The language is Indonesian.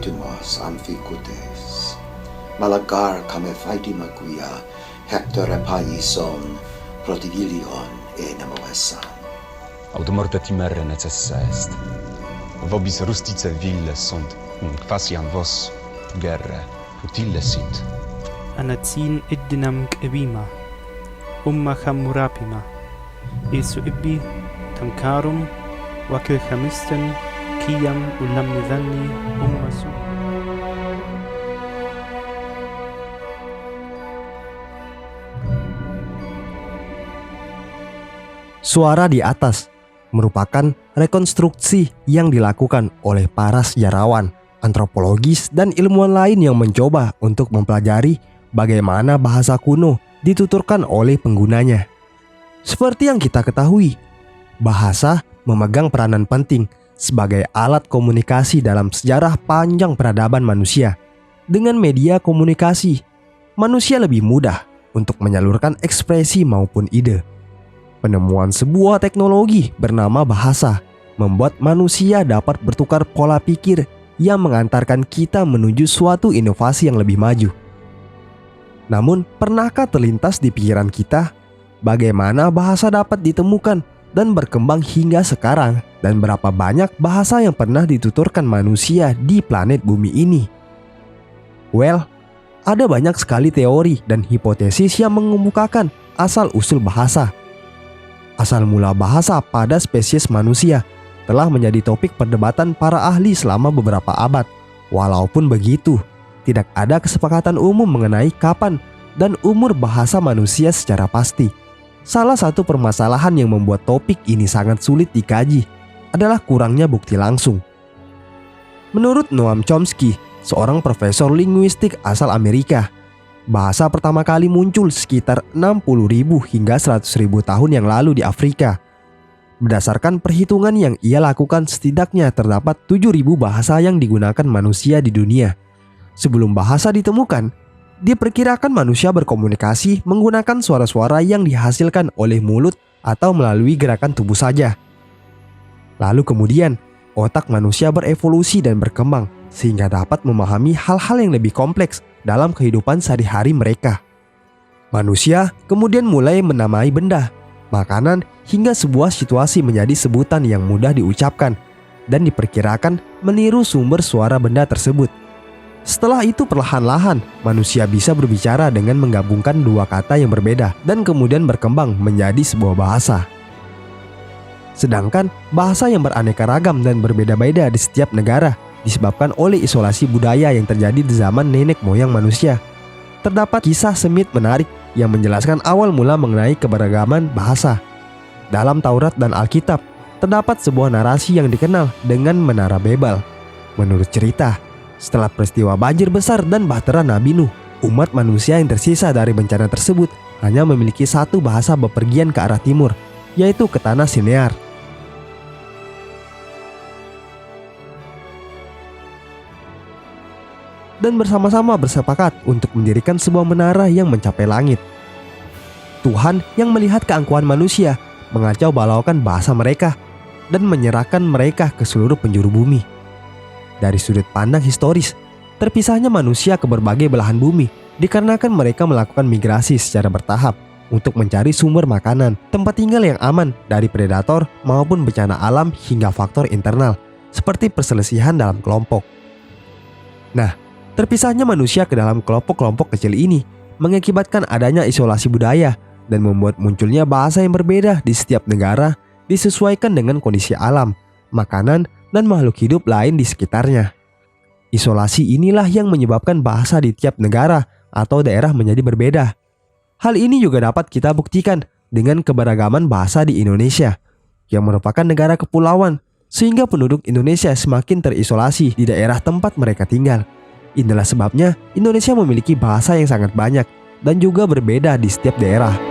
Itumos amphicutes. Malagar kame faiti maguia, Hector epaison, protivilion namoessan. Automorta timere necessa est. Vobis rustice villes sunt, quasian vos, guerre, utile sint. Anatsin iddinam k'ebima, Hammurapima, Isu ibbi, tankarum, wakil khamistan, kiyam ulam nidhani, su. Suara di atas merupakan rekonstruksi yang dilakukan oleh para sejarawan, antropologis, dan ilmuwan lain yang mencoba untuk mempelajari bagaimana bahasa kuno dituturkan oleh penggunanya. Seperti yang kita ketahui, bahasa memegang peranan penting sebagai alat komunikasi dalam sejarah panjang peradaban manusia. Dengan media komunikasi, manusia lebih mudah untuk menyalurkan ekspresi maupun ide. Penemuan sebuah teknologi bernama bahasa membuat manusia dapat bertukar pola pikir yang mengantarkan kita menuju suatu inovasi yang lebih maju. Namun, pernahkah terlintas di pikiran kita bagaimana bahasa dapat ditemukan dan berkembang hingga sekarang, dan berapa banyak bahasa yang pernah dituturkan manusia di planet bumi ini? Well, ada banyak sekali teori dan hipotesis yang mengemukakan asal-usul bahasa. Asal mula bahasa pada spesies manusia telah menjadi topik perdebatan para ahli selama beberapa abad. Walaupun begitu, tidak ada kesepakatan umum mengenai kapan dan umur bahasa manusia secara pasti. Salah satu permasalahan yang membuat topik ini sangat sulit dikaji adalah kurangnya bukti langsung. Menurut Noam Chomsky, seorang profesor linguistik asal Amerika, bahasa pertama kali muncul sekitar 60.000 hingga 100.000 tahun yang lalu di Afrika. Berdasarkan perhitungan yang ia lakukan, setidaknya terdapat 7.000 bahasa yang digunakan manusia di dunia. Sebelum bahasa ditemukan, diperkirakan manusia berkomunikasi menggunakan suara-suara yang dihasilkan oleh mulut atau melalui gerakan tubuh saja. Lalu kemudian, otak manusia berevolusi dan berkembang sehingga dapat memahami hal-hal yang lebih kompleks dalam kehidupan sehari-hari mereka. Manusia kemudian mulai menamai benda, makanan, hingga sebuah situasi menjadi sebutan yang mudah diucapkan dan diperkirakan meniru sumber suara benda tersebut. Setelah itu perlahan-lahan manusia bisa berbicara dengan menggabungkan dua kata yang berbeda dan kemudian berkembang menjadi sebuah bahasa. Sedangkan bahasa yang beraneka ragam dan berbeda-beda di setiap negara disebabkan oleh isolasi budaya yang terjadi di zaman nenek moyang manusia. Terdapat kisah semit menarik yang menjelaskan awal mula mengenai keberagaman bahasa. Dalam Taurat dan Alkitab, terdapat sebuah narasi yang dikenal dengan Menara Babel. Menurut cerita, setelah peristiwa banjir besar dan bahtera Nabi Nuh, umat manusia yang tersisa dari bencana tersebut hanya memiliki satu bahasa bepergian ke arah timur, yaitu ke tanah Sinear. Dan bersama-sama bersepakat untuk mendirikan sebuah menara yang mencapai langit. Tuhan yang melihat keangkuhan manusia mengacau balaukan bahasa mereka dan menyerahkan mereka ke seluruh penjuru bumi. Dari sudut pandang historis, terpisahnya manusia ke berbagai belahan bumi dikarenakan mereka melakukan migrasi secara bertahap untuk mencari sumber makanan, tempat tinggal yang aman dari predator maupun bencana alam hingga faktor internal seperti perselisihan dalam kelompok. Nah, terpisahnya manusia ke dalam kelompok-kelompok kecil ini mengakibatkan adanya isolasi budaya dan membuat munculnya bahasa yang berbeda di setiap negara disesuaikan dengan kondisi alam, makanan, dan makhluk hidup lain di sekitarnya. Isolasi inilah yang menyebabkan bahasa di tiap negara atau daerah menjadi berbeda. Hal ini juga dapat kita buktikan dengan keberagaman bahasa di Indonesia, yang merupakan negara kepulauan, sehingga penduduk Indonesia semakin terisolasi di daerah tempat mereka tinggal. Inilah sebabnya Indonesia memiliki bahasa yang sangat banyak dan juga berbeda di setiap daerah.